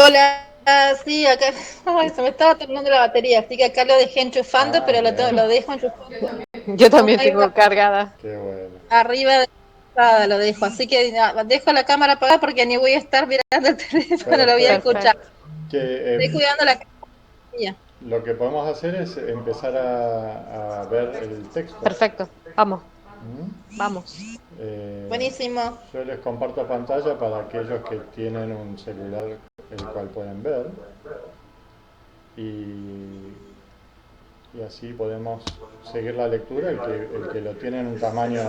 Hola, sí, acá ay, se me estaba terminando la batería, así que acá lo dejé enchufando, Ah, pero lo bien. dejo enchufando. Yo No también caiga tengo cargada. Qué bueno. arriba de la almohada, lo dejo, así que dejo la cámara apagada porque ni voy a estar mirando el teléfono, lo voy a Perfecto. escuchar. Perfecto. Que Estoy cuidando la cámara. lo que podemos hacer es empezar a ver el texto. Perfecto. Vamos, ¿Mm? vamos. Eh, Buenísimo. yo les comparto pantalla para aquellos que tienen un celular el cual pueden ver y, y así podemos seguir la lectura el que lo tiene en un tamaño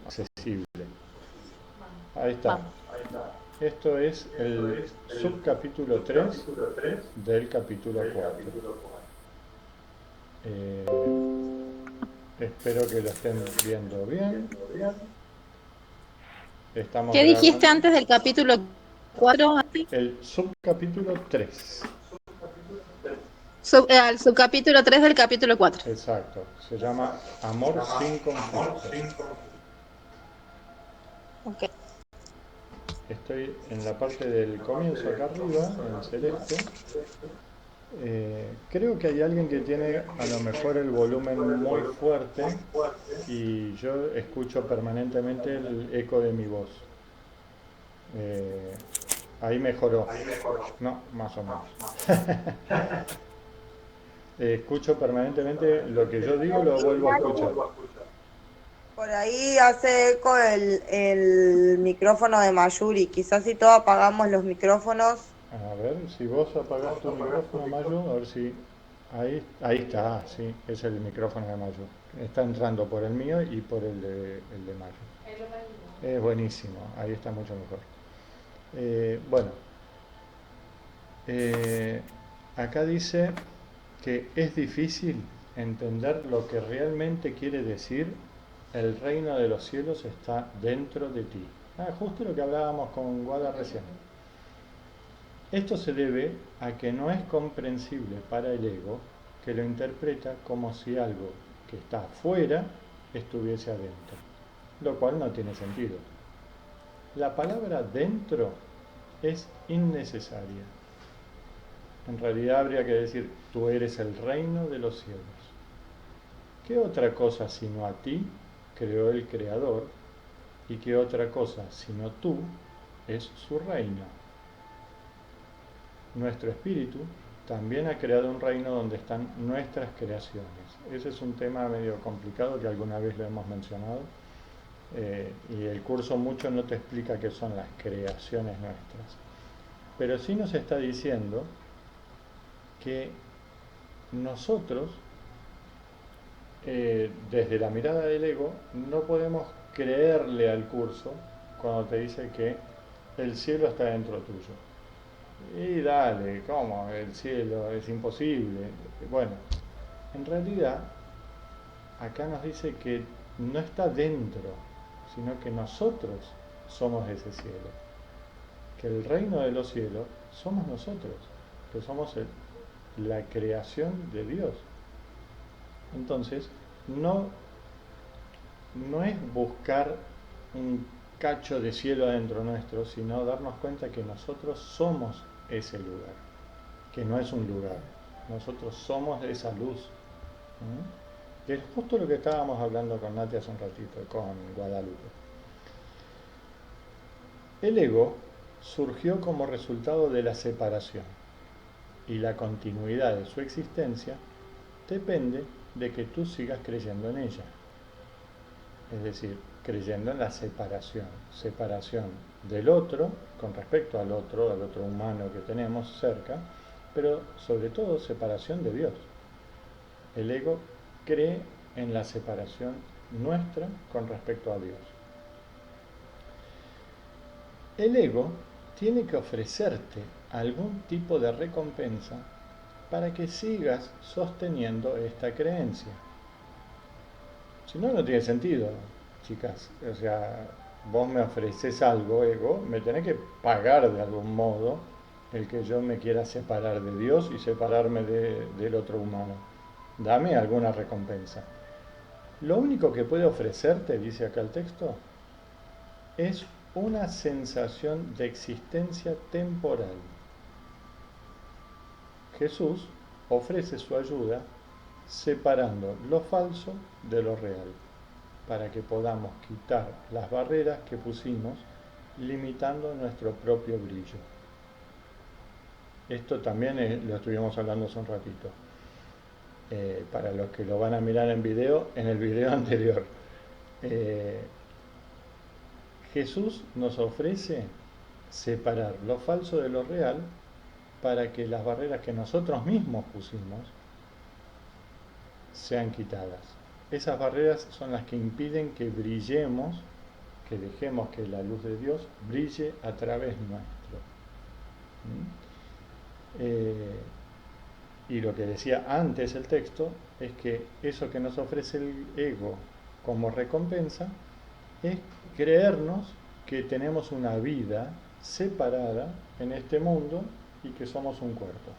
accesible. Ahí está. Vamos. Esto es el subcapítulo 3 del capítulo 4. Espero que lo estén viendo bien. Estamos ¿Qué dijiste grabando antes del capítulo 4? el subcapítulo 3. Al subcapítulo 3 del capítulo 4. Exacto. Se llama Amor sin conflicto. Ok. Estoy en la parte del comienzo acá arriba, en celeste. Creo que hay alguien que tiene a lo mejor el volumen muy fuerte y yo escucho permanentemente el eco de mi voz. Eh, Ahí mejoró. No, más o menos. Escucho permanentemente lo que yo digo, lo vuelvo a escuchar. Por ahí hace eco el micrófono de Mayuri. Quizás si todos apagamos los micrófonos. A ver, si vos apagás tu micrófono, Mayo, a ver si... Ahí está, sí, es el micrófono de Mayo. Está entrando por el mío y por el de Mayo. Es buenísimo, ahí está mucho mejor. Bueno, eh, acá dice que es difícil entender lo que realmente quiere decir el reino de los cielos está dentro de ti. Justo lo que hablábamos con Guada recién. Esto se debe a que no es comprensible para el ego que lo interpreta como si algo que está afuera estuviese adentro, lo cual no tiene sentido. La palabra dentro es innecesaria. En realidad habría que decir, tú eres el reino de los cielos. ¿Qué otra cosa sino a ti creó el Creador? ¿Y qué otra cosa sino tú es su reino? Nuestro espíritu también ha creado un reino donde están nuestras creaciones. Ese es un tema medio complicado que alguna vez lo hemos mencionado. Y el curso mucho no te explica qué son las creaciones nuestras. Pero sí nos está diciendo que nosotros, desde la mirada del ego, no podemos creerle al curso cuando te dice que el cielo está dentro tuyo. Y dale, ¿cómo? El cielo es imposible. Bueno, en realidad acá nos dice que no está dentro, sino que nosotros somos ese cielo. Que el reino de los cielos somos nosotros, que somos la creación de Dios. Entonces, no, no es buscar un cacho de cielo adentro nuestro, sino darnos cuenta que nosotros somos ese lugar, que no es un lugar, nosotros somos esa luz. ¿Mm? Que es justo lo que estábamos hablando con Nati hace un ratito, con Guadalupe. El ego surgió como resultado de la separación y la continuidad de su existencia depende de que tú sigas creyendo en ella. Es decir, creyendo en la separación. Separación del otro con respecto al otro humano que tenemos cerca, pero sobre todo separación de Dios. El ego cree en la separación nuestra con respecto a Dios. El ego tiene que ofrecerte algún tipo de recompensa para que sigas sosteniendo esta creencia. Si no, no tiene sentido, chicas. O sea, vos me ofreces algo, ego, me tenés que pagar de algún modo el que yo me quiera separar de Dios y separarme del otro humano. Dame alguna recompensa. Lo único que puede ofrecerte, dice acá el texto, es una sensación de existencia temporal. Jesús ofrece su ayuda separando lo falso de lo real, para que podamos quitar las barreras que pusimos, limitando nuestro propio brillo. Esto también lo estuvimos hablando hace un ratito. Para los que lo van a mirar en el video anterior. Jesús nos ofrece separar lo falso de lo real para que las barreras que nosotros mismos pusimos sean quitadas. Esas barreras son las que impiden que brillemos, que dejemos que la luz de Dios brille a través nuestro. Y lo que decía antes el texto es que eso que nos ofrece el ego como recompensa es creernos que tenemos una vida separada en este mundo y que somos un cuerpo.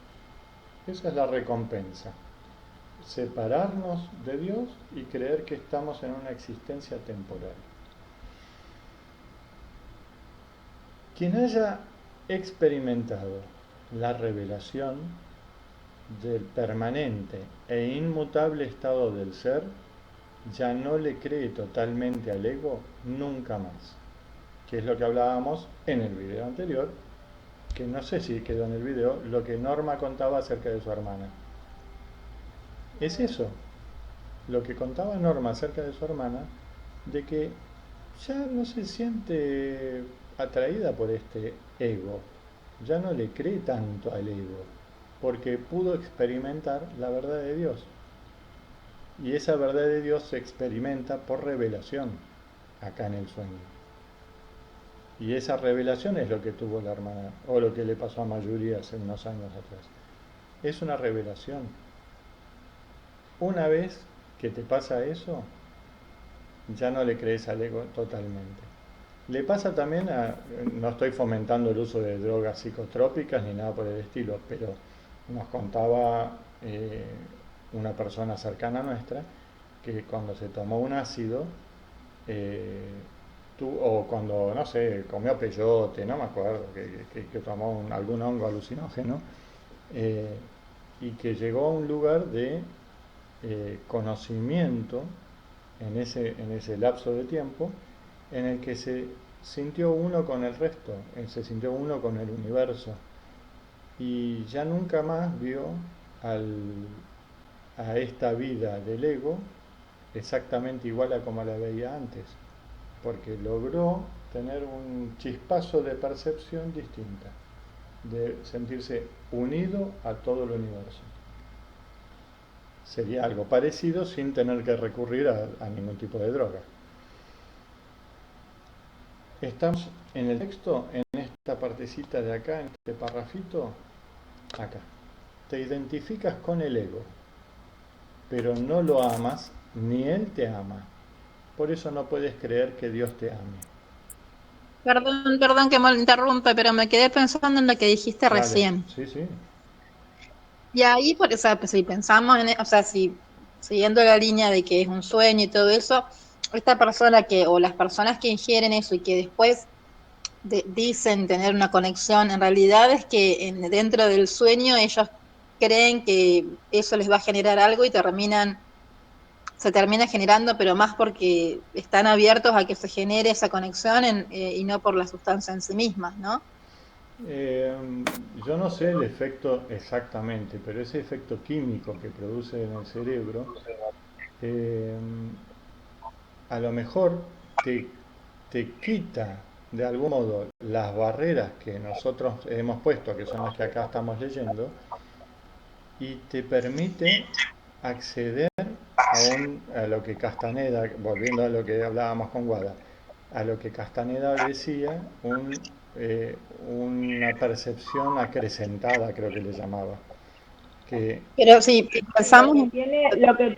Esa es la recompensa. Separarnos de Dios y creer que estamos en una existencia temporal. Quien haya experimentado la revelación del permanente e inmutable estado del ser, ya no le cree totalmente al ego nunca más. Que es lo que hablábamos en el video anterior, que no sé si quedó en el video, lo que Norma contaba acerca de su hermana. Es eso, lo que contaba Norma acerca de su hermana, de que ya no se siente atraída por este ego, ya no le cree tanto al ego, porque pudo experimentar la verdad de Dios. Y esa verdad de Dios se experimenta por revelación, acá en el sueño. Y esa revelación es lo que tuvo la hermana, o lo que le pasó a Mayuri hace unos años atrás. Es una revelación. Una vez que te pasa eso, ya no le crees al ego totalmente. Le pasa también no estoy fomentando el uso de drogas psicotrópicas ni nada por el estilo, pero nos contaba una persona cercana a nuestra que cuando se tomó un ácido, o cuando, no sé, comió peyote, no me acuerdo, que tomó algún hongo alucinógeno, y que llegó a un lugar de conocimiento en ese lapso de tiempo en el que se sintió uno con el resto, se sintió uno con el universo, y ya nunca más vio a esta vida del ego exactamente igual a como la veía antes, porque logró tener un chispazo de percepción distinta, de sentirse unido a todo el universo. Sería algo parecido sin tener que recurrir a ningún tipo de droga. Estamos en el texto, en esta partecita de acá, en este parrafito, acá. Te identificas con el ego, pero no lo amas, ni él te ama. Por eso no puedes creer que Dios te ame. Perdón que me interrumpa, pero me quedé pensando en lo que dijiste Dale. recién. Sí, sí. Y ahí, o sea, pues, si pensamos o sea, si siguiendo la línea de que es un sueño y todo eso, esta persona o las personas que ingieren eso y que después dicen tener una conexión, en realidad es que dentro del sueño ellos creen que eso les va a generar algo y se termina generando, pero más porque están abiertos a que se genere esa conexión y no por la sustancia en sí misma, ¿no? Yo no sé el efecto exactamente, pero ese efecto químico que produce en el cerebro, a lo mejor te quita de algún modo las barreras que nosotros hemos puesto, que son las que acá estamos leyendo, y te permite acceder a lo que Castaneda, volviendo a lo que hablábamos con Guada, a lo que Castaneda decía, una percepción acrecentada, creo que le llamaba. Pero sí, pensamos... Lo que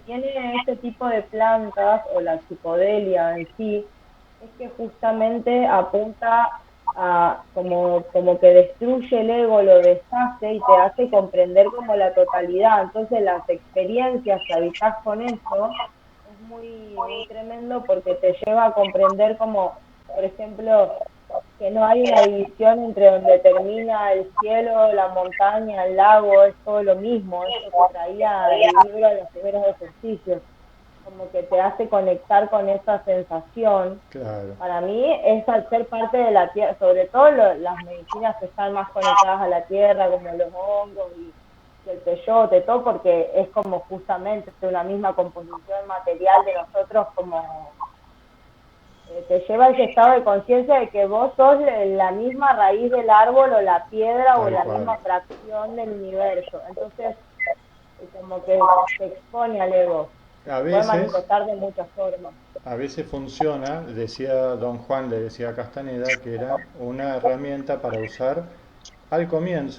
tiene este tipo de plantas o la psicodelia en sí es que justamente apunta a como que destruye el ego, lo deshace y te hace comprender como la totalidad. Entonces las experiencias que habitas con eso es muy, muy tremendo porque te lleva a comprender como, por ejemplo, que no hay una división entre donde termina el cielo, la montaña, el lago, es todo lo mismo, eso que traía el libro de los primeros ejercicios, como que te hace conectar con esa sensación. Claro, Para mí es al ser parte de la tierra, sobre todo las medicinas que están más conectadas a la tierra, como los hongos y el peyote, todo porque es como justamente una misma composición material de nosotros, como te lleva a ese estado de conciencia de que vos sos la misma raíz del árbol o la piedra o tal la cual. misma fracción del universo. Entonces, como que se expone al ego. A Se puede veces, manifestar de muchas formas. a veces funciona, decía don Juan, le decía a Castaneda, que era una herramienta para usar al comienzo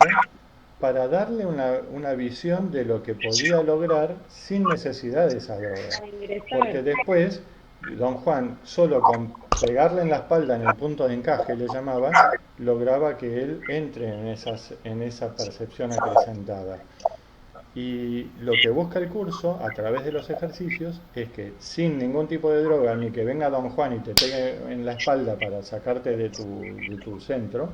para darle una visión de lo que podía lograr sin necesidad de esa droga. Para ingresar. Porque después, don Juan, solo con pegarle en la espalda en el punto de encaje, le llamaba, lograba que él entre en esa percepción acrecentada. Y lo que busca el curso a través de los ejercicios es que sin ningún tipo de droga, ni que venga don Juan y te pegue en la espalda para sacarte de tu centro,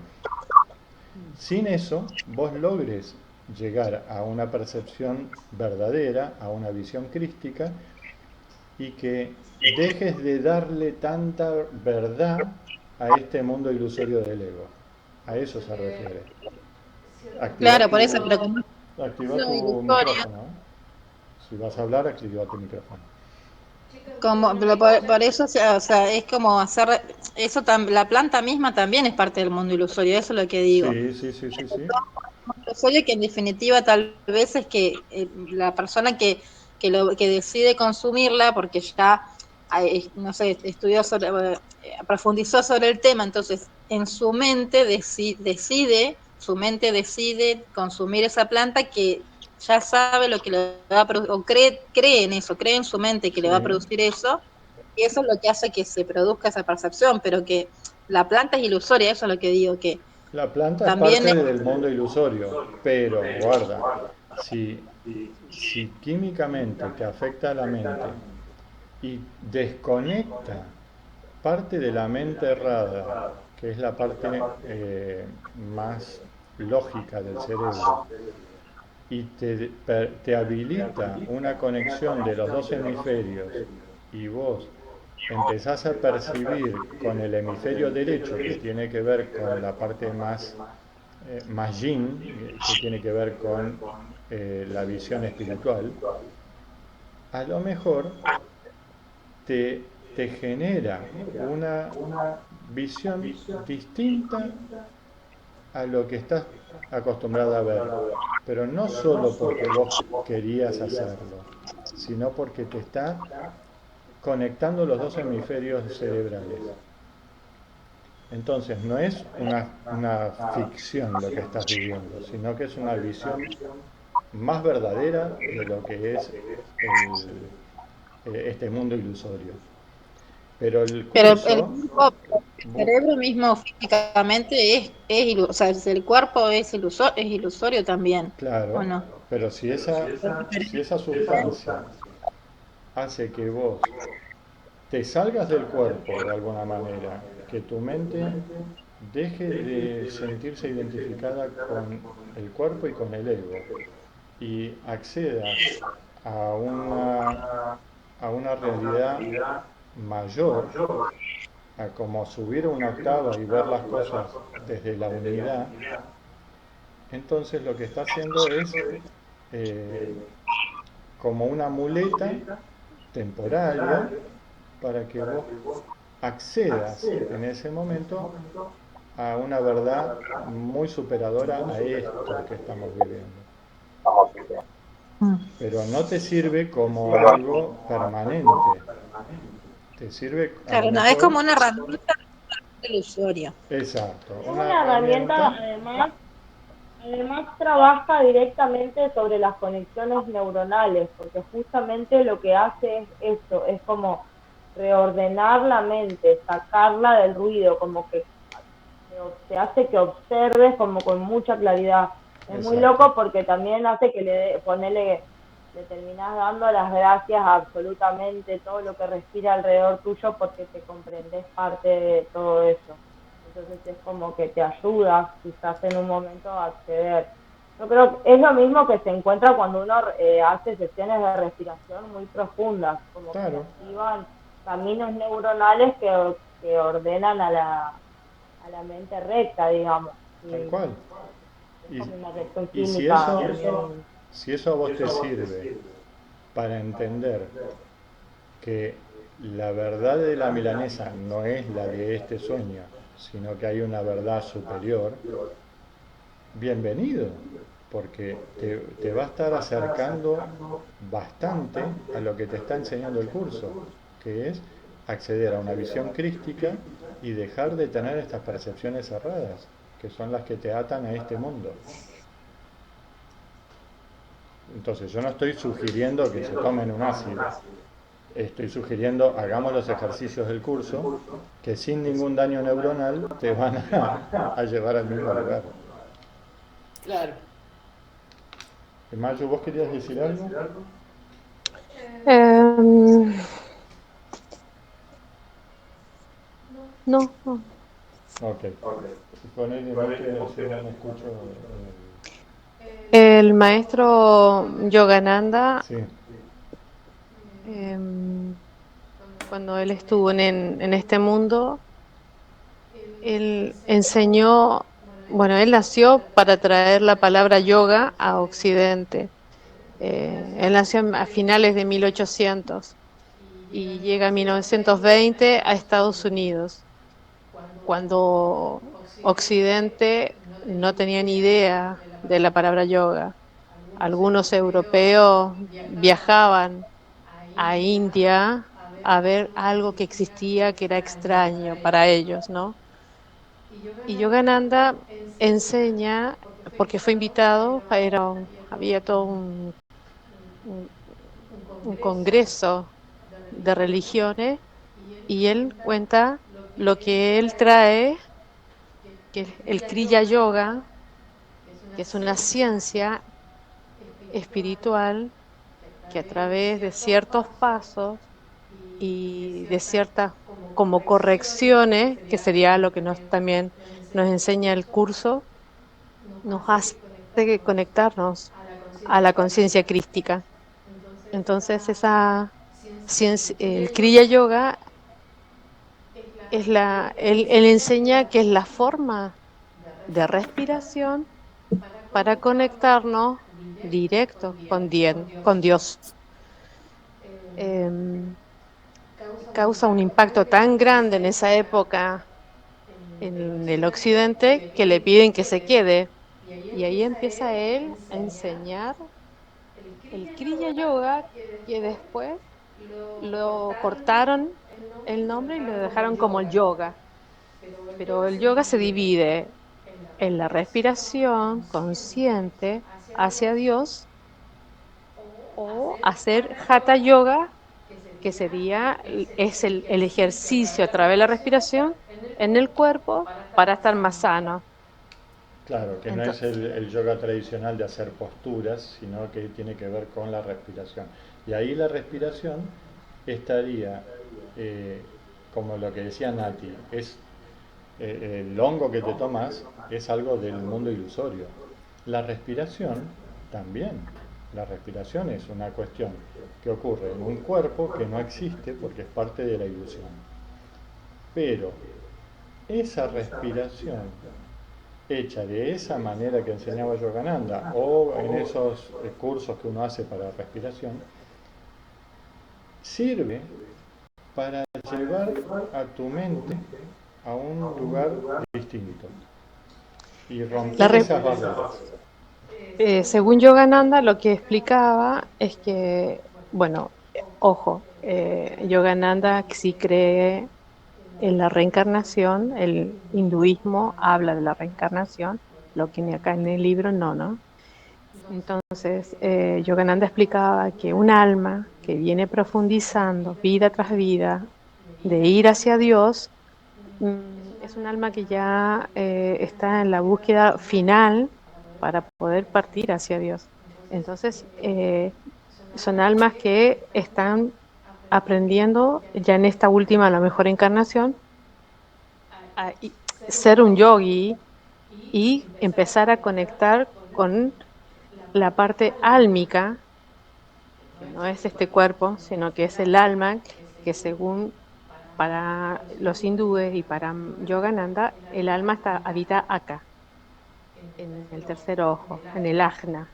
sin eso vos logres llegar a una percepción verdadera, a una visión crística, y que dejes de darle tanta verdad a este mundo ilusorio del ego. A eso se refiere. Activa Claro, por eso, tu, pero como es activa lo tu ilusorio, micrófono, ¿eh? Si vas a hablar, activa tu micrófono. pero por eso, o sea, es como hacer, eso la planta misma también es parte del mundo ilusorio, eso es lo que digo. Sí, sí, sí, sí, sí. Ilusorio que en definitiva tal vez es que la persona que decide consumirla, porque ya, no sé, estudió profundizó sobre el tema, entonces en su mente su mente decide consumir esa planta que ya sabe lo que le va a producir, o cree en eso, cree en su mente que le va a Sí. producir eso, y eso es lo que hace que se produzca esa percepción, pero que la planta es ilusoria, eso es lo que digo, que La planta es también parte del mundo ilusorio, pero guarda, si, si químicamente te afecta a la mente y desconecta parte de la mente errada, que es la parte más lógica del cerebro, y te habilita una conexión de los dos hemisferios y vos empezás a percibir con el hemisferio derecho, que tiene que ver con la parte más yin, que tiene que ver con la visión espiritual, a lo mejor te, te genera una visión distinta a lo que estás acostumbrada a ver, pero no solo porque vos querías hacerlo, sino porque te está conectando los dos hemisferios cerebrales. Entonces no es una ficción lo que estás viviendo, sino que es una visión más verdadera de lo que es este mundo ilusorio. Pero el pero curso, el cerebro mismo físicamente o sea, el cuerpo es ilusorio también, ¿o claro, no? pero si esa sustancia hace que vos te salgas del cuerpo de alguna manera, que tu mente deje de sentirse identificada con el cuerpo y con el ego y accedas a a una realidad mayor, a como subir una octava y ver las cosas desde la unidad, entonces lo que está haciendo es eh, como una muleta temporaria para que vos accedas en ese momento a una verdad muy superadora a esto que estamos viviendo. Mm. Pero no te sirve como algo permanente, te sirve a lo Claro, no, es mejor, como una herramienta ilusoria. exacto, Es una una herramienta, herramienta, además trabaja directamente sobre las conexiones neuronales, porque justamente lo que hace es esto, es como reordenar la mente, sacarla del ruido, como que te hace que observes como con mucha claridad. Es muy exacto, loco porque también hace que le terminás dando las gracias a absolutamente todo lo que respira alrededor tuyo porque te comprendes parte de todo eso. entonces es como que te ayuda quizás en un momento a acceder. Yo creo que es lo mismo que se encuentra cuando uno hace sesiones de respiración muy profundas, como que Claro, activan caminos neuronales que ordenan a la mente recta, digamos. tal Y cual. es Y, como una cuestión y si química eso, también. si eso a vos te sirve para entender que la verdad de la milanesa no es la de este sueño, sino que hay una verdad superior, bienvenido, porque te va a estar acercando bastante a lo que te está enseñando el curso, que es acceder a una visión crística y dejar de tener estas percepciones cerradas, que son las que te atan a este mundo. Entonces, yo no estoy sugiriendo que se tomen un ácido, estoy sugiriendo hagamos los ejercicios del curso que sin ningún daño neuronal te van a llevar al mismo lugar. Claro. Mayo, ¿vos querías decir algo? Em, no, no. Ok. Ponele mute, así no me escucho. El maestro Yogananda, Sí, em, cuando él estuvo en este mundo, él enseñó, bueno, él nació para traer la palabra yoga a Occidente. Él nació a finales de 1800 y llega en 1920 a Estados Unidos, cuando Occidente no tenía ni idea de la palabra yoga. Algunos europeos viajaban a India a ver algo que existía que era extraño para ellos, ¿no? Y Yogananda enseña, porque fue invitado, había todo un- un congreso de religiones, y él cuenta lo que él trae, que es el Kriya Yoga, que es una ciencia espiritual que a través de ciertos pasos y de ciertas como correcciones, que sería lo que también nos enseña el curso, nos hace conectarnos a la conciencia crística. Entonces, esa ciencia, el Kriya Yoga, él enseña que es la forma de respiración para conectarnos directo con Dios. Em, Causa un impacto tan grande en esa época en el occidente que le piden que se quede. Y ahí empieza él a enseñar el Kriya Yoga, que después lo cortaron el nombre y lo dejaron como el yoga. Pero el yoga se divide en la respiración consciente hacia Dios, o hacer hatha yoga, que sería, es el ejercicio a través de la respiración en el cuerpo para estar más sano. claro, que no es Entonces, el yoga tradicional de hacer posturas, sino que tiene que ver con la respiración. Y ahí la respiración estaría, eh, como lo que decía Nati, es el hongo que te tomas es algo del mundo ilusorio. La respiración también. La respiración es una cuestión que ocurre en un cuerpo que no existe porque es parte de la ilusión. Pero esa respiración hecha de esa manera que enseñaba Yogananda o en esos cursos que uno hace para respiración, sirve para llevar a tu mente a un lugar distinto y la romper re- esas barreras. según Yogananda, lo que explicaba es que, bueno, ojo, Yogananda sí cree en la reencarnación, el hinduismo habla de la reencarnación, lo que ni acá en el libro no, ¿no? Entonces, Yogananda explicaba que un alma que viene profundizando vida tras vida de ir hacia Dios, es un alma que ya está en la búsqueda final para poder partir hacia Dios. Entonces, son almas que están aprendiendo ya en esta última, la mejor encarnación, a ser un yogi y empezar a conectar con la parte álmica, que no es este cuerpo, sino que es el alma, que según para los hindúes y para Yogananda, el alma habita acá, en el tercer ojo, en el ajna.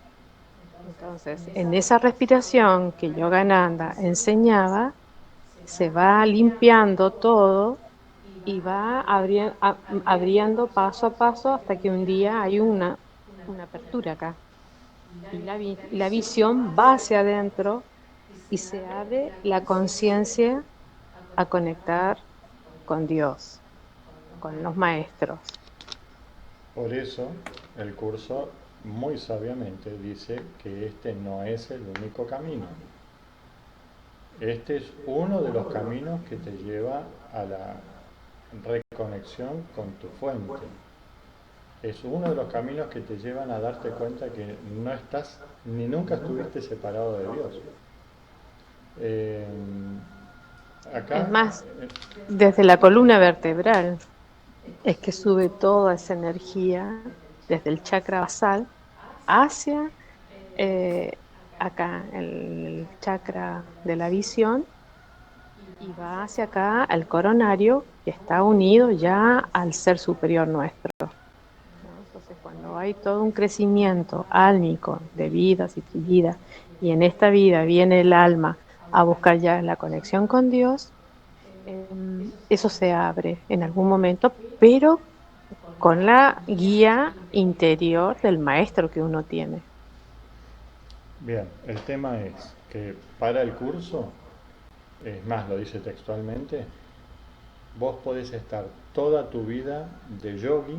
Entonces, en esa respiración que Yogananda enseñaba, se va limpiando todo y va abriendo paso a paso hasta que un día hay una apertura acá. Y la visión va hacia adentro y se abre la conciencia a conectar con Dios, con los maestros. Por eso el curso muy sabiamente dice que este no es el único camino. Este es uno de los caminos que te lleva a la reconexión con tu fuente. Es uno de los caminos que te llevan a darte cuenta que no estás ni nunca estuviste separado de Dios. Eh, Es acá, más, desde la columna vertebral es que sube toda esa energía desde el chakra basal hacia eh, acá, el chakra de la visión, y va hacia acá al coronario, que está unido ya al ser superior nuestro, ¿no? Entonces, cuando hay todo un crecimiento álmico de vidas y vidas, y en esta vida viene el alma a buscar ya la conexión con Dios, eso se abre en algún momento, pero con la guía interior del maestro que uno tiene. bien, el tema es que para el curso, es más, lo dice textualmente, vos podés estar toda tu vida de yogi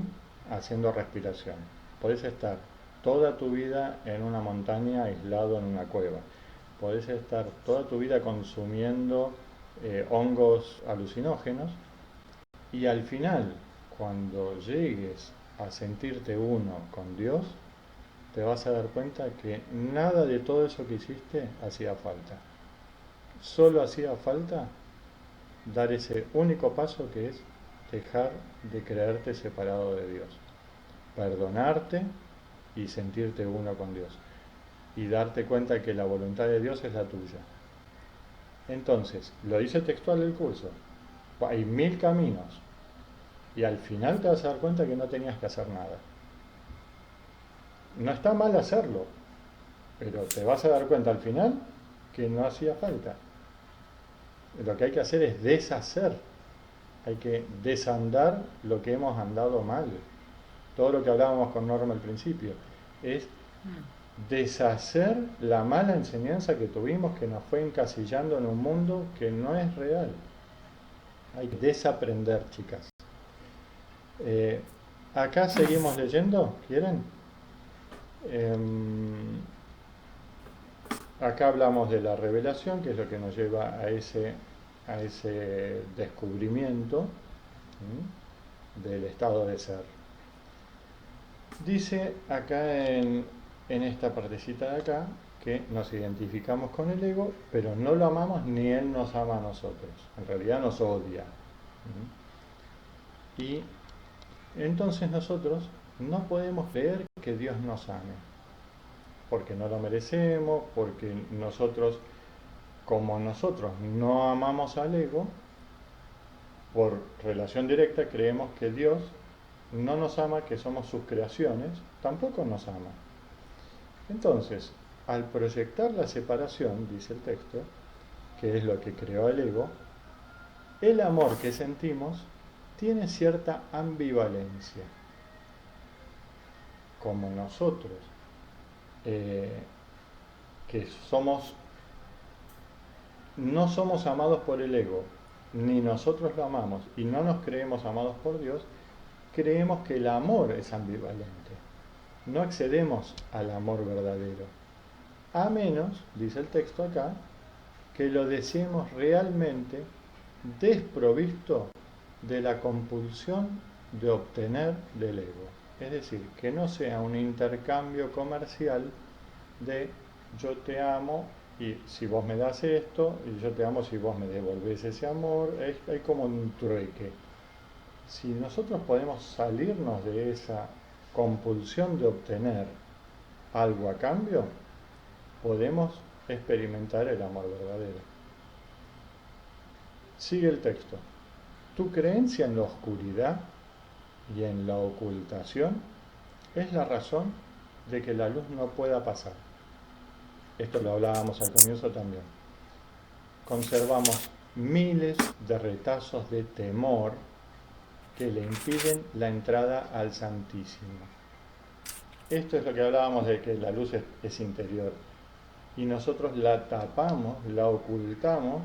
haciendo respiración. Podés estar toda tu vida en una montaña aislado en una cueva. Podés estar toda tu vida consumiendo hongos alucinógenos y al final, cuando llegues a sentirte uno con Dios, te vas a dar cuenta que nada de todo eso que hiciste hacía falta. Solo hacía falta dar ese único paso que es dejar de creerte separado de Dios, perdonarte y sentirte uno con Dios y darte cuenta que la voluntad de Dios es la tuya. Entonces, lo dice textual el curso, hay 1000 caminos y al final te vas a dar cuenta que no tenías que hacer nada. No está mal hacerlo, pero te vas a dar cuenta al final que no hacía falta. Lo que hay que hacer es deshacer, hay que desandar lo que hemos andado mal. Todo lo que hablábamos con Norma al principio es deshacer la mala enseñanza que tuvimos, que nos fue encasillando en un mundo que no es real. Hay que desaprender, chicas. Acá seguimos leyendo, ¿quieren? Acá hablamos de la revelación, que es lo que nos lleva a ese descubrimiento del estado de ser. Dice acá en esta partecita de acá que nos identificamos con el ego, pero no lo amamos ni él nos ama a nosotros. En realidad nos odia. Y entonces nosotros no podemos creer que Dios nos ame, porque no lo merecemos, porque nosotros, como nosotros no amamos al ego, por relación directa creemos que Dios no nos ama, que somos sus creaciones, tampoco nos ama. Entonces, al proyectar la separación, dice el texto, que es lo que creó el ego, el amor que sentimos tiene cierta ambivalencia. Como nosotros, que no somos amados por el ego, ni nosotros lo amamos, y no nos creemos amados por Dios, creemos que el amor es ambivalente. No accedemos al amor verdadero, a menos, dice el texto acá, que lo deseemos realmente desprovisto de la compulsión de obtener del ego. Es decir, que no sea un intercambio comercial de yo te amo y si vos me das esto, y yo te amo si vos me devolvés ese amor, hay como un trueque. Si nosotros podemos salirnos de esa compulsión de obtener algo a cambio, podemos experimentar el amor verdadero. Sigue el texto. Tu creencia en la oscuridad y en la ocultación es la razón de que la luz no pueda pasar. Esto lo hablábamos al comienzo también. Conservamos miles de retazos de temor que le impiden la entrada al Santísimo. Esto es lo que hablábamos de que la luz es interior. Y nosotros la tapamos, la ocultamos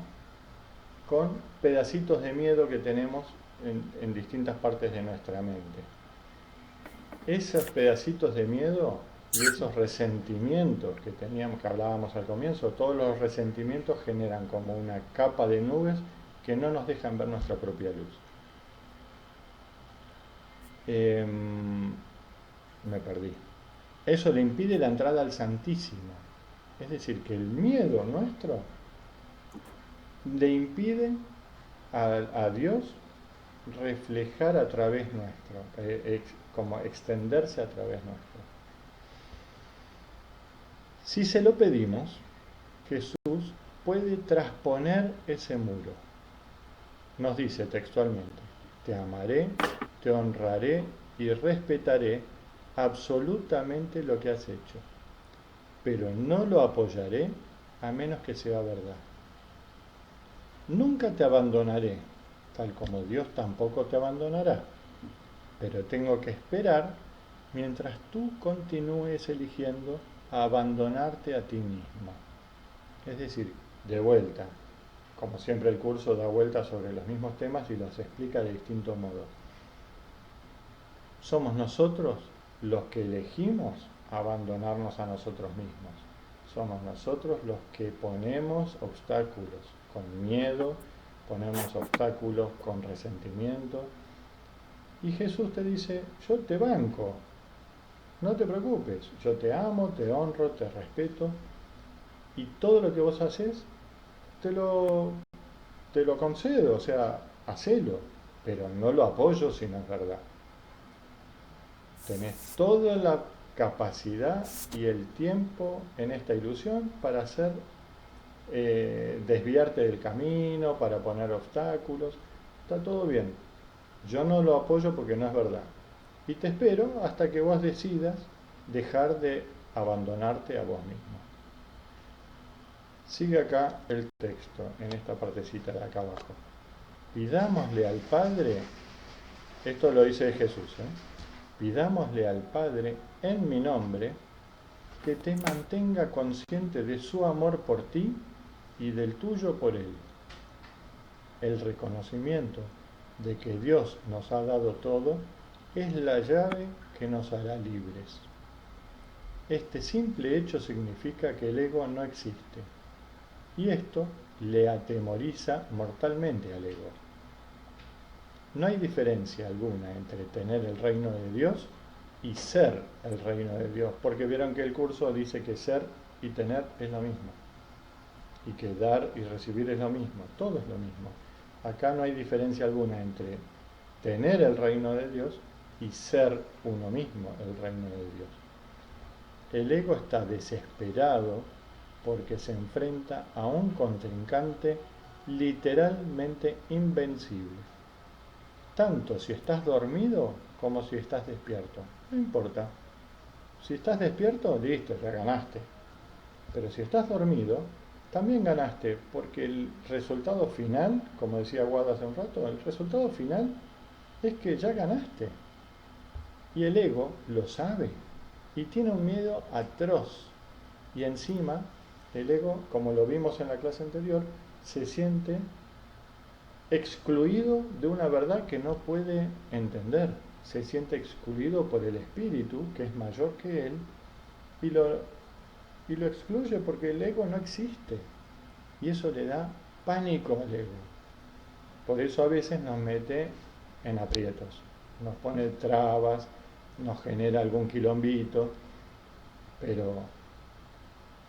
con pedacitos de miedo que tenemos en distintas partes de nuestra mente. Esos pedacitos de miedo y esos resentimientos que teníamos, que hablábamos al comienzo, todos los resentimientos generan como una capa de nubes que no nos dejan ver nuestra propia luz. Me perdí. Eso le impide la entrada al Santísimo. Es decir, que el miedo nuestro le impide a Dios reflejar a través nuestro, como extenderse a través nuestro. Si se lo pedimos, Jesús puede trasponer ese muro. Nos dice textualmente: te amaré, te honraré y respetaré absolutamente lo que has hecho, pero no lo apoyaré a menos que sea verdad. Nunca te abandonaré, tal como Dios tampoco te abandonará, pero tengo que esperar mientras tú continúes eligiendo abandonarte a ti mismo. Es decir, de vuelta, como siempre el curso da vuelta sobre los mismos temas y los explica de distinto modo. Somos nosotros los que elegimos abandonarnos a nosotros mismos. Somos nosotros los que ponemos obstáculos con miedo, ponemos obstáculos con resentimiento. Y Jesús te dice: yo te banco, no te preocupes, yo te amo, te honro, te respeto, y todo lo que vos haces te lo concedo, o sea, hacelo, pero no lo apoyo si no es verdad. Tenés toda la capacidad y el tiempo en esta ilusión para hacer, desviarte del camino, para poner obstáculos, está todo bien. Yo no lo apoyo porque no es verdad. Y te espero hasta que vos decidas dejar de abandonarte a vos mismo. Sigue acá el texto, en esta partecita de acá abajo. Pidámosle al Padre, esto lo dice Jesús, pidámosle al Padre en mi nombre que te mantenga consciente de su amor por ti y del tuyo por Él. El reconocimiento de que Dios nos ha dado todo es la llave que nos hará libres. Este simple hecho significa que el ego no existe, y esto le atemoriza mortalmente al ego. No hay diferencia alguna entre tener el reino de Dios y ser el reino de Dios, porque vieron que el curso dice que ser y tener es lo mismo, y que dar y recibir es lo mismo, todo es lo mismo. Acá no hay diferencia alguna entre tener el reino de Dios y ser uno mismo el reino de Dios. El ego está desesperado porque se enfrenta a un contrincante literalmente invencible. Tanto si estás dormido como si estás despierto. No importa. Si estás despierto, listo, ya ganaste. Pero si estás dormido, también ganaste, porque el resultado final, como decía Guada hace un rato, el resultado final es que ya ganaste. Y el ego lo sabe y tiene un miedo atroz. Y encima, el ego, como lo vimos en la clase anterior, se siente excluido de una verdad que no puede entender. Se siente excluido por el espíritu, que es mayor que él, y lo excluye porque el ego no existe. Y eso le da pánico al ego. Por eso a veces nos mete en aprietos, nos pone trabas, nos genera algún quilombito, pero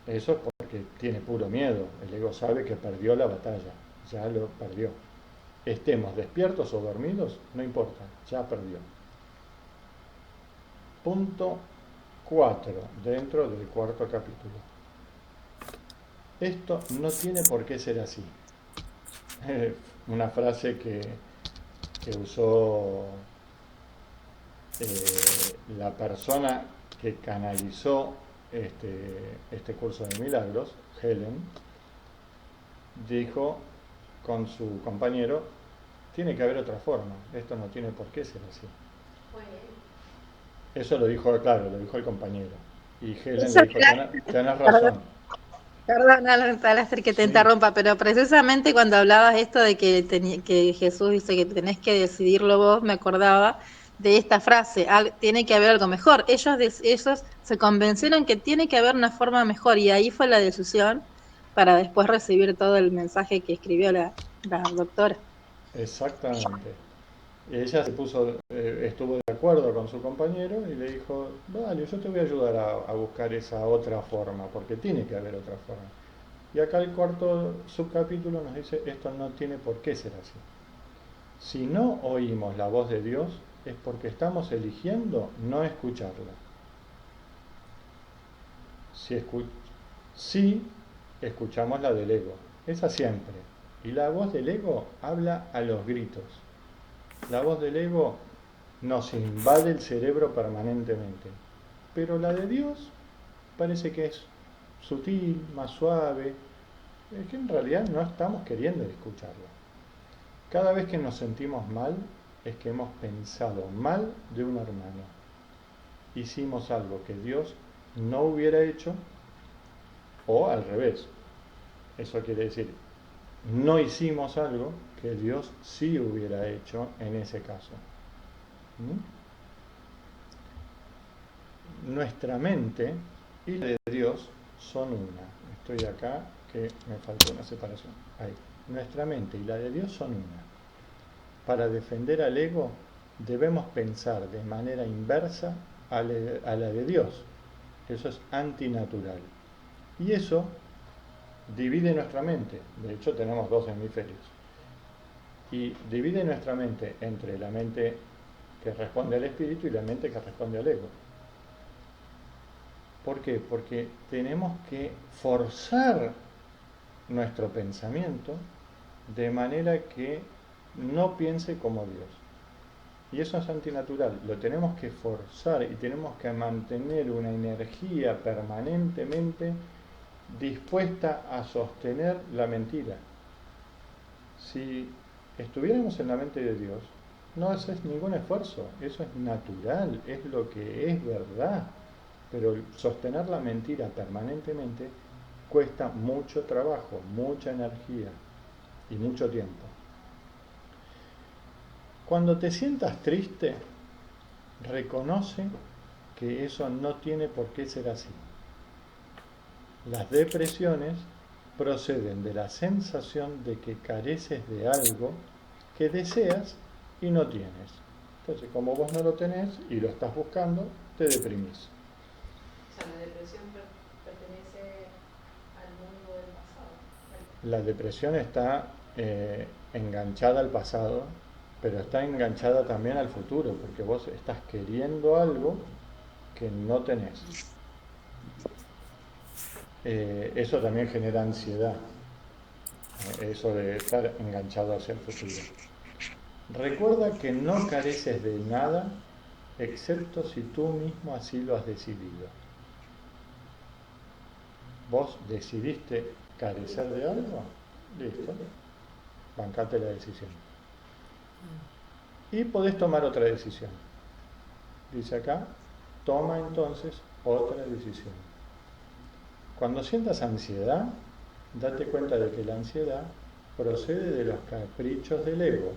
eso es porque tiene puro miedo. El ego sabe que perdió la batalla, ya lo perdió. estemos despiertos o dormidos, no importa, ya perdió. Punto 4, dentro del cuarto capítulo. Esto no tiene por qué ser así. Una frase que usó la persona que canalizó este curso de milagros, Helen, dijo con su compañero, tiene que haber otra forma, esto no tiene por qué ser así. Eso lo dijo, claro, lo dijo el compañero. Y Helen Eso le dijo, tenés razón. Perdón, Alastair, que te Sí, interrumpa, pero precisamente cuando hablabas esto de que Jesús dice que tenés que decidirlo vos, me acordaba de esta frase, tiene que haber algo mejor. Ellos se convencieron que tiene que haber una forma mejor y ahí fue la decisión para después recibir todo el mensaje que escribió la doctora. exactamente. Ella estuvo de acuerdo con su compañero y le dijo, vale, yo te voy a ayudar a buscar esa otra forma, porque tiene que haber otra forma. Y acá el cuarto subcapítulo nos dice, esto no tiene por qué ser así. Si no oímos la voz de Dios, es porque estamos eligiendo no escucharla. Si escuchamos la del ego, esa siempre. Y la voz del ego habla a los gritos. La voz del ego nos invade el cerebro permanentemente. Pero la de Dios parece que es sutil, más suave. Es que en realidad no estamos queriendo escucharla. Cada vez que nos sentimos mal es que hemos pensado mal de un hermano. Hicimos algo que Dios no hubiera hecho o al revés. Eso quiere decir, no hicimos algo que Dios sí hubiera hecho en ese caso. Nuestra mente y la de Dios son una. Estoy acá que me faltó una separación. Ahí. Nuestra mente y la de Dios son una. Para defender al ego debemos pensar de manera inversa a la de Dios. Eso es antinatural. Y eso divide nuestra mente. De hecho tenemos dos hemisferios. Y divide nuestra mente entre la mente que responde al espíritu y la mente que responde al ego. ¿Por qué? Porque tenemos que forzar nuestro pensamiento de manera que no piense como Dios. Y eso es antinatural, lo tenemos que forzar y tenemos que mantener una energía permanentemente dispuesta a sostener la mentira. Si estuviéramos en la mente de Dios, no haces ningún esfuerzo, eso es natural, es lo que es verdad. Pero sostener la mentira permanentemente cuesta mucho trabajo, mucha energía y mucho tiempo. Cuando te sientas triste, reconoce que eso no tiene por qué ser así. Las depresiones proceden de la sensación de que careces de algo que deseas y no tienes. Entonces, como vos no lo tenés y lo estás buscando, te deprimís. O sea, la depresión pertenece al mundo del pasado. La depresión está enganchada al pasado, pero está enganchada también al futuro, porque vos estás queriendo algo que no tenés. Eso también genera ansiedad, eso de estar enganchado hacia el futuro. Recuerda que no careces de nada, excepto si tú mismo así lo has decidido. Vos decidiste carecer de algo, listo, bancate la decisión. Y podés tomar otra decisión. Dice acá, toma entonces otra decisión. Cuando sientas ansiedad, date cuenta de que la ansiedad procede de los caprichos del ego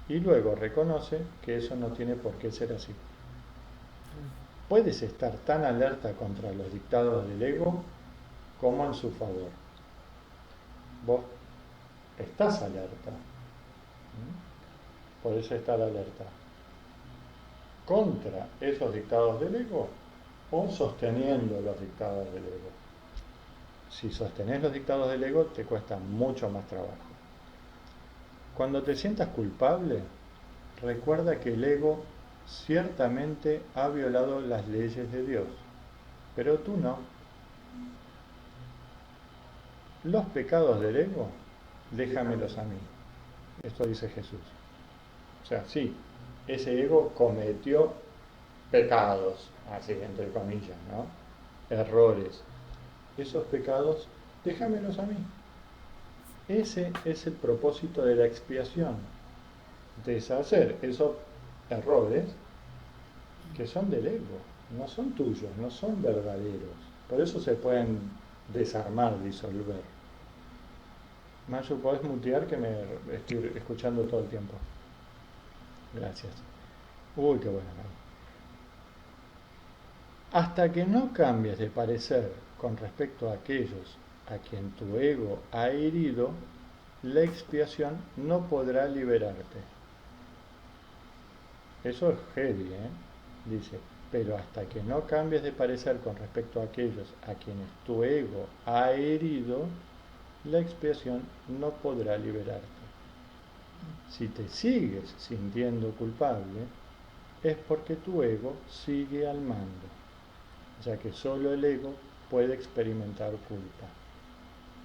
y luego reconoce que eso no tiene por qué ser así. Puedes estar tan alerta contra los dictados del ego como en su favor. Vos estás alerta. Podés estar alerta contra esos dictados del ego o sosteniendo los dictados del ego. Si sostenés los dictados del ego te cuesta mucho más trabajo. Cuando te sientas culpable, recuerda que el ego ciertamente ha violado las leyes de Dios, pero tú no. Los pecados del ego, déjamelos a mí. Esto dice Jesús. O sea, sí, ese ego cometió pecados, así entre comillas, ¿no? Errores. Esos pecados, déjamelos a mí. Ese es el propósito de la expiación. Deshacer esos errores que son del ego, no son tuyos, no son verdaderos. Por eso se pueden desarmar, disolver. Mayu, ¿podés mutear que me estoy escuchando todo el tiempo? Gracias. Uy, qué buena. Hasta que no cambies de parecer con respecto a aquellos a quien tu ego ha herido, la expiación no podrá liberarte. Eso es heavy, ¿eh? Dice, pero hasta que no cambies de parecer con respecto a aquellos a quienes tu ego ha herido, la expiación no podrá liberarte. Si te sigues sintiendo culpable, es porque tu ego sigue al mando, ya que solo el ego puede experimentar culpa.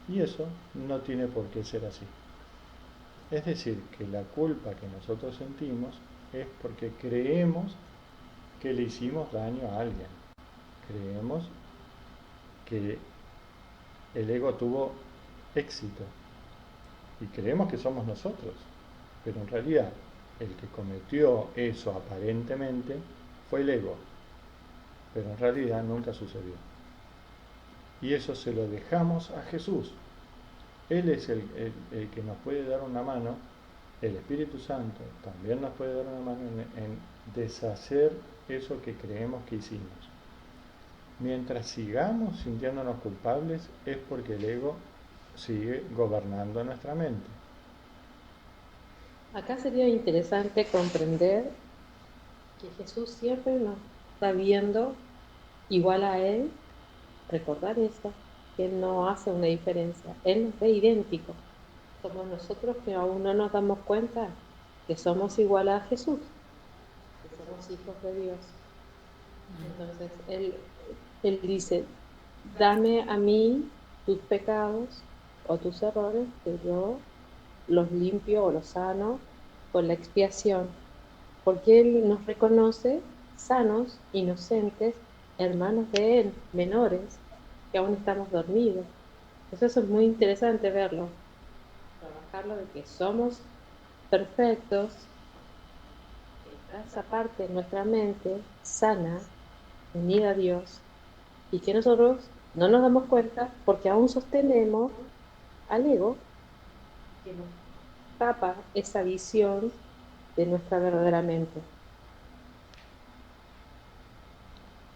Y eso no tiene por qué ser así. Es decir, que la culpa que nosotros sentimos es porque creemos que le hicimos daño a alguien. Creemos que el ego tuvo éxito y creemos que somos nosotros. Pero en realidad el que cometió eso aparentemente fue el ego. Pero en realidad nunca sucedió. Y eso se lo dejamos a Jesús. Él es el que nos puede dar una mano. El Espíritu Santo también nos puede dar una mano en deshacer eso que creemos que hicimos. Mientras sigamos sintiéndonos culpables es porque el ego sigue gobernando nuestra mente. Acá sería interesante comprender que Jesús siempre nos está viendo igual a Él, recordar eso, que Él no hace una diferencia, Él nos ve idéntico. Somos nosotros que aún no nos damos cuenta que somos igual a Jesús, que somos hijos de Dios. Entonces, él dice, dame a mí tus pecados o tus errores, que yo los limpio o los sano con la expiación, porque Él nos reconoce sanos, inocentes, hermanos de Él, menores, que aún estamos dormidos. Entonces eso es muy interesante verlo, trabajarlo de que somos perfectos, que está esa parte de nuestra mente sana, unida a Dios, y que nosotros no nos damos cuenta porque aún sostenemos al ego que nos tapa esa visión de nuestra verdadera mente.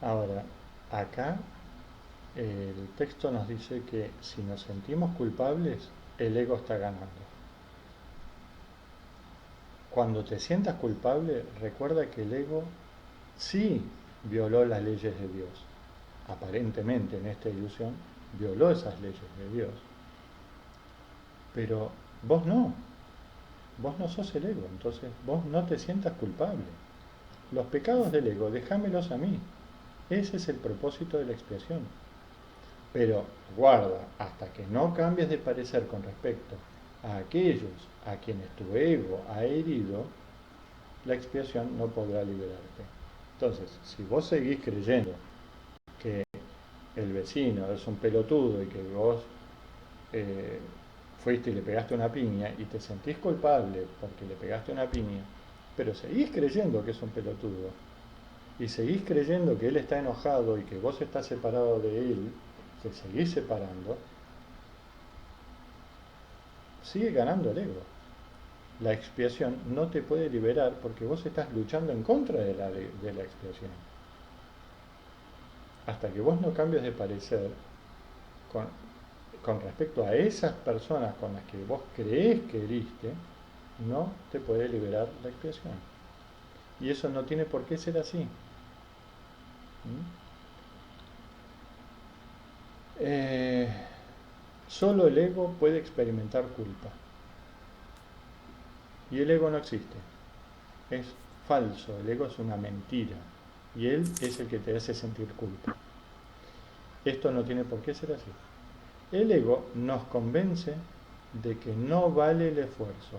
Ahora, acá el texto nos dice que si nos sentimos culpables, el ego está ganando. Cuando te sientas culpable, recuerda que el ego sí violó las leyes de Dios. Aparentemente en esta ilusión violó esas leyes de Dios. Pero vos no. Vos no sos el ego, entonces vos no te sientas culpable. Los pecados del ego, déjamelos a mí. Ese es el propósito de la expiación. Pero guarda, hasta que no cambies de parecer con respecto a aquellos a quienes tu ego ha herido, la expiación no podrá liberarte. Entonces, si vos seguís creyendo que el vecino es un pelotudo y que vos fuiste y le pegaste una piña y te sentís culpable porque le pegaste una piña, pero seguís creyendo que es un pelotudo y seguís creyendo que él está enojado y que vos estás separado de él, te seguís separando, sigue ganando el ego. La expiación no te puede liberar porque vos estás luchando en contra de la expiación. Hasta que vos no cambies de parecer con respecto a esas personas con las que vos creés que heriste, no te puede liberar la expiación. Y eso no tiene por qué ser así. Solo el ego puede experimentar culpa. Y el ego no existe. Es falso, el ego es una mentira. Y él es el que te hace sentir culpa. Esto no tiene por qué ser así. El ego nos convence de que no vale el esfuerzo.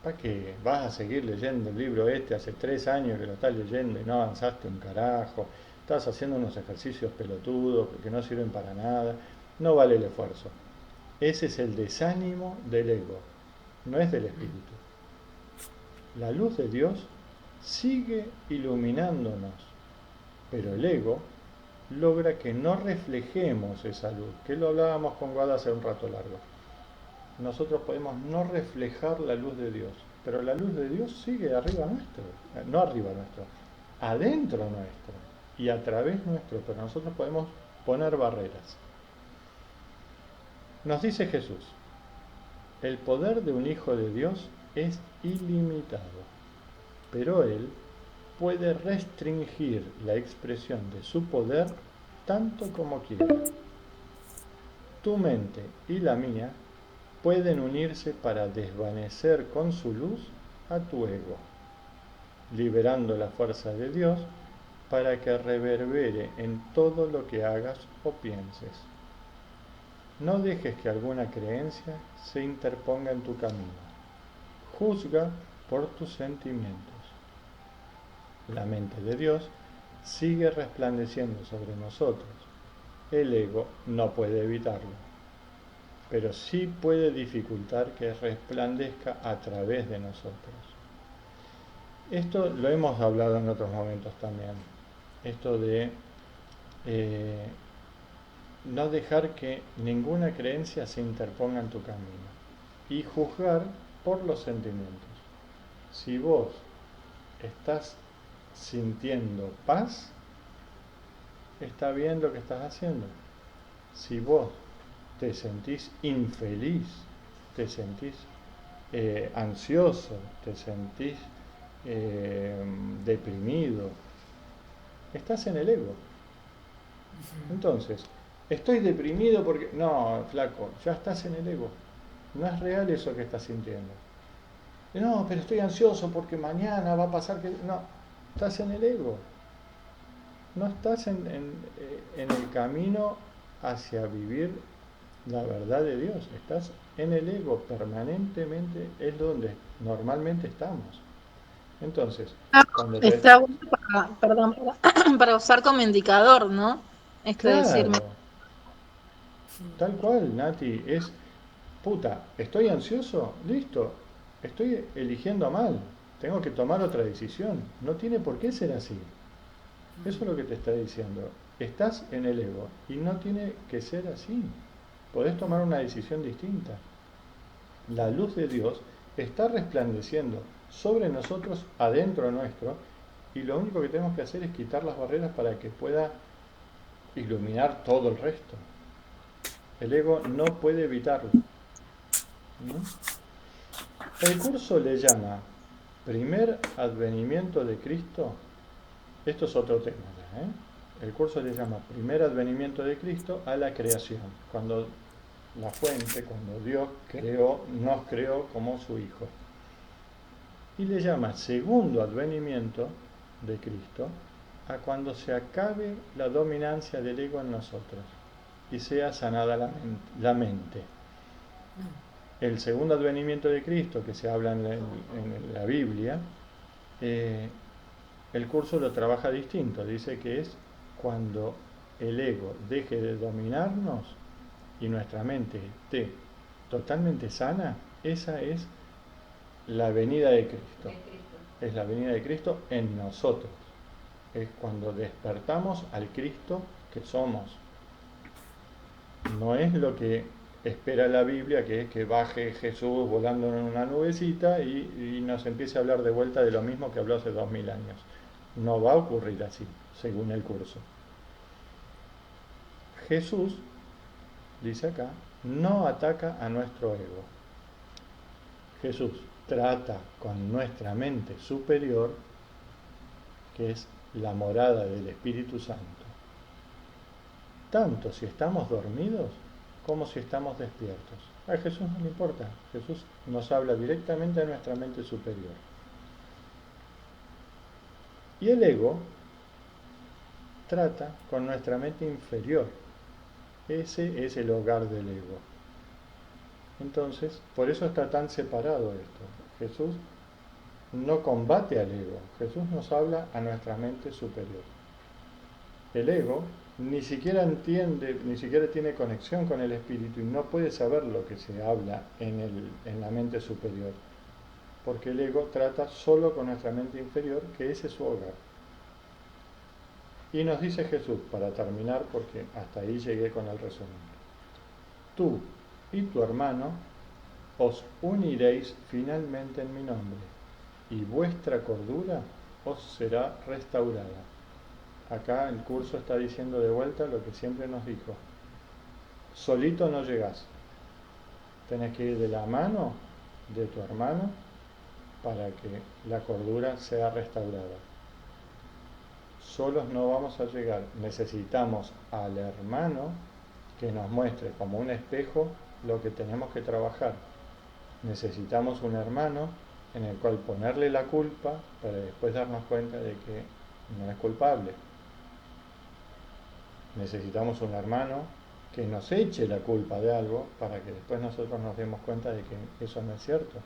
¿Para qué? Vas a seguir leyendo el libro este hace 3 años que lo estás leyendo y no avanzaste un carajo. Estás haciendo unos ejercicios pelotudos que no sirven para nada. No vale el esfuerzo. Ese es el desánimo del ego, no es del espíritu. La luz de Dios sigue iluminándonos, pero el ego logra que no reflejemos esa luz, que lo hablábamos con Guada hace un rato largo. Nosotros podemos no reflejar la luz de Dios, pero la luz de Dios sigue arriba nuestro, no arriba nuestro, adentro nuestro y a través nuestro, pero nosotros podemos poner barreras. Nos dice Jesús, el poder de un hijo de Dios es ilimitado, pero Él puede restringir la expresión de su poder tanto como quiera. Tu mente y la mía pueden unirse para desvanecer con su luz a tu ego, liberando la fuerza de Dios para que reverbere en todo lo que hagas o pienses. No dejes que alguna creencia se interponga en tu camino. Juzga por tus sentimientos. La mente de Dios sigue resplandeciendo sobre nosotros. El ego no puede evitarlo, pero sí puede dificultar que resplandezca a través de nosotros. Esto lo hemos hablado en otros momentos también. Esto de no dejar que ninguna creencia se interponga en tu camino y juzgar por los sentimientos. Si vos estás sintiendo paz, está bien lo que estás haciendo. Si vos te sentís infeliz, te sentís ansioso, te sentís deprimido, estás en el ego. Entonces, estoy deprimido porque... No, flaco, ya estás en el ego. No es real eso que estás sintiendo. No, pero estoy ansioso porque mañana va a pasar que... No, estás en el ego. No estás en el camino hacia vivir la verdad de Dios. Estás en el ego permanentemente, es donde normalmente estamos. Entonces, cuando te... Está bueno para usar como indicador, ¿no? Esto de decirme, Claro, tal cual, Nati, es, puta, ¿estoy ansioso? Listo, estoy eligiendo mal, tengo que tomar otra decisión, no tiene por qué ser así. Eso es lo que te está diciendo, estás en el ego y no tiene que ser así, podés tomar una decisión distinta. La luz de Dios está resplandeciendo sobre nosotros, adentro nuestro, y lo único que tenemos que hacer es quitar las barreras para que pueda iluminar todo el resto. El ego no puede evitarlo. ¿No? El curso le llama primer advenimiento de Cristo. Esto es otro tema ya, ¿eh? El curso le llama primer advenimiento de Cristo a la creación. Cuando la fuente, cuando Dios nos creó como su Hijo. Y le llama segundo advenimiento de Cristo a cuando se acabe la dominancia del ego en nosotros y sea sanada la mente. El segundo advenimiento de Cristo, que se habla en la Biblia, el curso lo trabaja distinto. Dice que es cuando el ego deje de dominarnos y nuestra mente esté totalmente sana. Esa es la venida de Cristo. Es la venida de Cristo en nosotros. Es cuando despertamos al Cristo que somos. No es lo que espera la Biblia, que es que baje Jesús volando en una nubecita y nos empiece a hablar de vuelta de lo mismo que habló hace 2000 años. No va a ocurrir así, según el curso. Jesús, dice acá, no ataca a nuestro ego. Jesús trata con nuestra mente superior, que es la morada del Espíritu Santo. Tanto si estamos dormidos como si estamos despiertos. A Jesús no le importa. Jesús nos habla directamente a nuestra mente superior. Y el ego trata con nuestra mente inferior. Ese es el hogar del ego. Entonces, por eso está tan separado esto. Jesús no combate al ego. Jesús nos habla a nuestra mente superior. El ego ni siquiera entiende, ni siquiera tiene conexión con el espíritu y no puede saber lo que se habla en la mente superior. Porque el ego trata solo con nuestra mente inferior, que ese es su hogar. Y nos dice Jesús, para terminar, porque hasta ahí llegué con el resumen. Tú y tu hermano os uniréis finalmente en mi nombre, y vuestra cordura os será restaurada. Acá el curso está diciendo de vuelta lo que siempre nos dijo. Solito no llegás. Tenés que ir de la mano de tu hermano para que la cordura sea restaurada. Solos no vamos a llegar. Necesitamos al hermano que nos muestre como un espejo lo que tenemos que trabajar. Necesitamos un hermano en el cual ponerle la culpa para después darnos cuenta de que no es culpable. Necesitamos un hermano que nos eche la culpa de algo para que después nosotros nos demos cuenta de que eso no es cierto.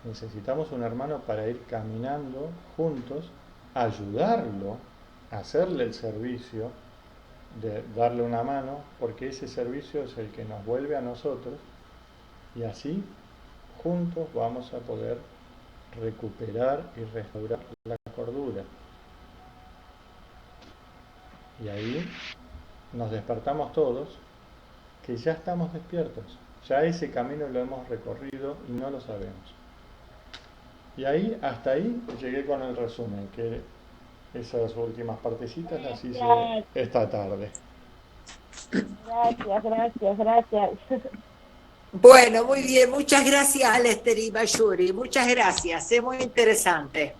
Necesitamos un hermano para ir caminando juntos, ayudarlo, hacerle el servicio, de darle una mano, porque ese servicio es el que nos vuelve a nosotros y así juntos vamos a poder recuperar y restaurar la cordura. Y ahí nos despertamos todos, que ya estamos despiertos, ya ese camino lo hemos recorrido y no lo sabemos. Y ahí, hasta ahí, llegué con el resumen, que esas últimas partecitas las hice esta tarde. Gracias. Bueno, muy bien. Muchas gracias, Alester y Mayuri. Muchas gracias. Es muy interesante.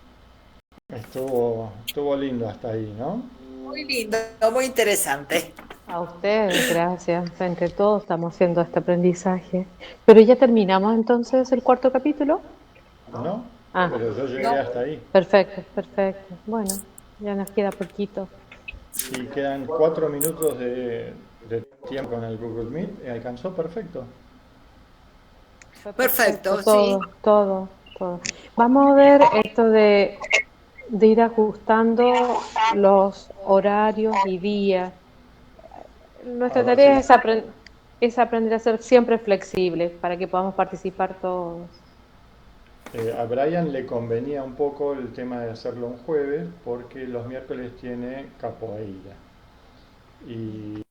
Estuvo lindo hasta ahí, ¿no? Muy lindo, muy interesante. A ustedes, gracias. Entre todos estamos haciendo este aprendizaje. Pero ya terminamos entonces el cuarto capítulo. ¿No? Ah, Pero yo llegué hasta ahí. perfecto. Bueno, ya nos queda poquito. Y quedan 4 minutos de tiempo con el Google Meet. Y alcanzó perfecto. Perfecto, todo, sí. todo. Vamos a ver esto de ir ajustando los horarios y días. Nuestra tarea es aprender a ser siempre flexibles para que podamos participar todos. A Brian le convenía un poco el tema de hacerlo un jueves porque los miércoles tiene capoeira. Y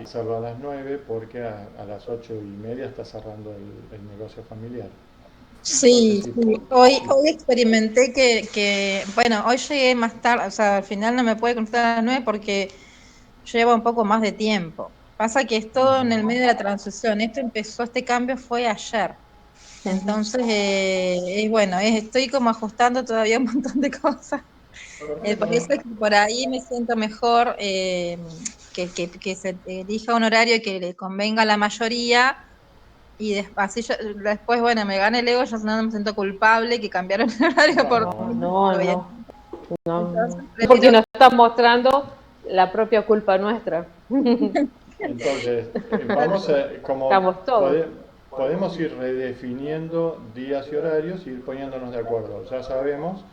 hacerlo a las 9 porque a las 8:30 está cerrando el negocio familiar. Sí, hoy experimenté bueno, hoy llegué más tarde, o sea, al final no me puede conectar a las 9 porque lleva un poco más de tiempo. Pasa que es todo en el medio de la transición. Este cambio fue ayer. Entonces, bueno, estoy como ajustando todavía un montón de cosas. Por eso es que por ahí me siento mejor que se elija un horario que le convenga a la mayoría y así después, bueno, me gana el ego, yo no me siento culpable que cambiaron el horario por No. Entonces, Porque nos están mostrando la propia culpa nuestra. Entonces, vamos a, como Estamos todos. podemos ir redefiniendo días y horarios y ir poniéndonos de acuerdo. Ya sabemos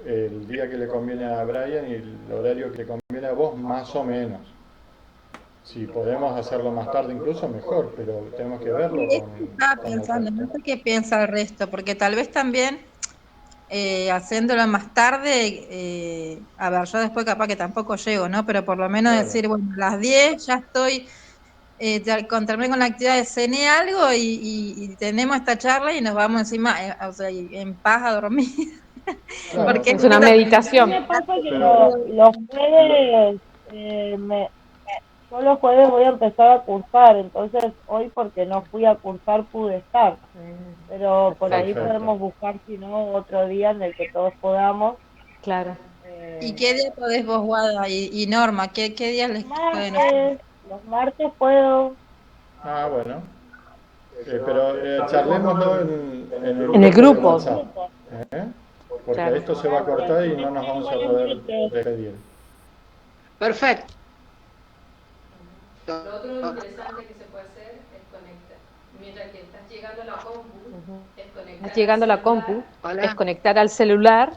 el día que le conviene a Brian y el horario que le conviene a vos, más o menos. Si podemos hacerlo más tarde incluso, mejor, pero tenemos que verlo estaba pensando, no sé qué piensa el resto, porque tal vez también haciéndolo más tarde, a ver, yo después capaz que tampoco llego, ¿no? Pero por lo menos decir, bueno, a las 10 ya estoy, terminé con la actividad, cené algo y tenemos esta charla y nos vamos encima, o sea, en paz a dormir. Claro, Porque es una meditación. Me pasa que los jueves, yo los jueves voy a empezar a cursar, entonces hoy porque no fui a cursar pude estar, pero por ahí podemos buscar, si no, otro día en el que todos podamos. Claro. ¿Y qué día podés vos, Guada y Norma? ¿Qué días les pueden? Los martes puedo. Ah, bueno. Pero charlémoslo En el de grupo. WhatsApp, ¿eh? Porque Claro. esto se va a cortar y no nos vamos a poder despedir. Perfecto. Lo otro interesante que se puede hacer es conectar. Mientras que estás llegando a la compu, es conectar Llegando a la al celular, compu, Hola. es conectar al celular